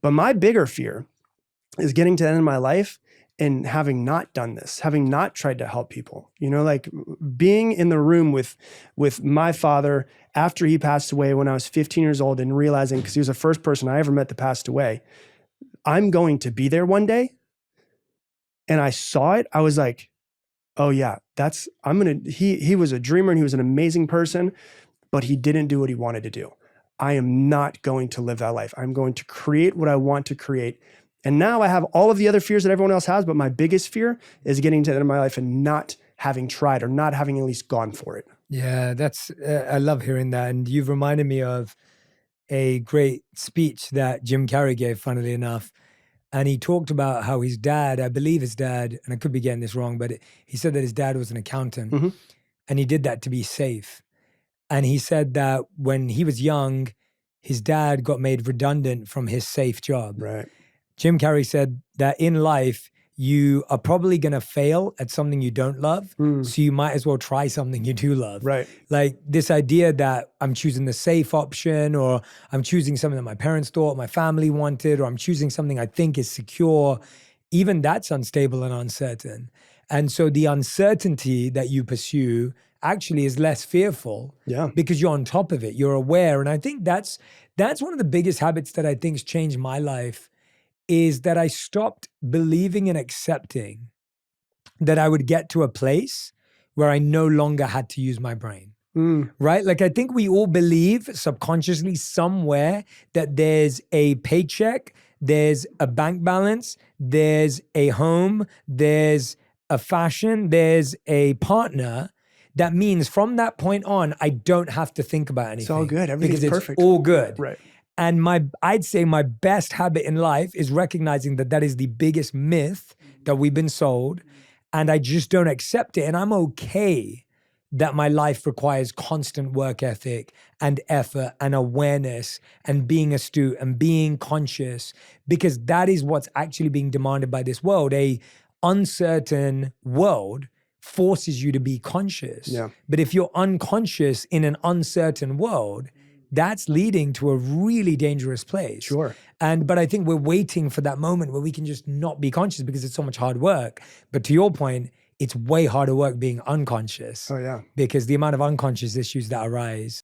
But my bigger fear is getting to the end of my life and having not done this, having not tried to help people, like being in the room with my father after he passed away when I was 15 years old and realizing, because he was the first person I ever met that passed away, I'm going to be there one day. And I saw it. I was like, oh yeah, he was a dreamer and he was an amazing person, but he didn't do what he wanted to do. I am not going to live that life. I'm going to create what I want to create. And now I have all of the other fears that everyone else has, but my biggest fear is getting to the end of my life and not having tried or not having at least gone for it. Yeah, I love hearing that. And you've reminded me of a great speech that Jim Carrey gave, funnily enough. And he talked about how his dad, I believe his dad, and I could be getting this wrong, but he said that his dad was an accountant and he did that to be safe. And he said that when he was young, his dad got made redundant from his safe job. Right. Jim Carrey said that in life, you are probably going to fail at something you don't love. So you might as well try something you do love. Right. Like this idea that I'm choosing the safe option, or I'm choosing something that my parents thought my family wanted, or I'm choosing something I think is secure. Even that's unstable and uncertain. And so the uncertainty that you pursue actually is less fearful because you're on top of it. You're aware. And I think that's one of the biggest habits that I think's changed my life, is that I stopped believing and accepting that I would get to a place where I no longer had to use my brain, right? Like I think we all believe subconsciously somewhere that there's a paycheck, there's a bank balance, there's a home, there's a fashion, there's a partner. That means from that point on, I don't have to think about anything. It's all good. Everything's perfect. It's all good. Right. And I'd say my best habit in life is recognizing that that is the biggest myth that we've been sold, and I just don't accept it. And I'm okay that my life requires constant work ethic and effort and awareness and being astute and being conscious, because that is what's actually being demanded by this world. A uncertain world forces you to be conscious. Yeah. But if you're unconscious in an uncertain world, that's leading to a really dangerous place. Sure. But I think we're waiting for that moment where we can just not be conscious because it's so much hard work. But to your point, it's way harder work being unconscious. Oh yeah. Because the amount of unconscious issues that arise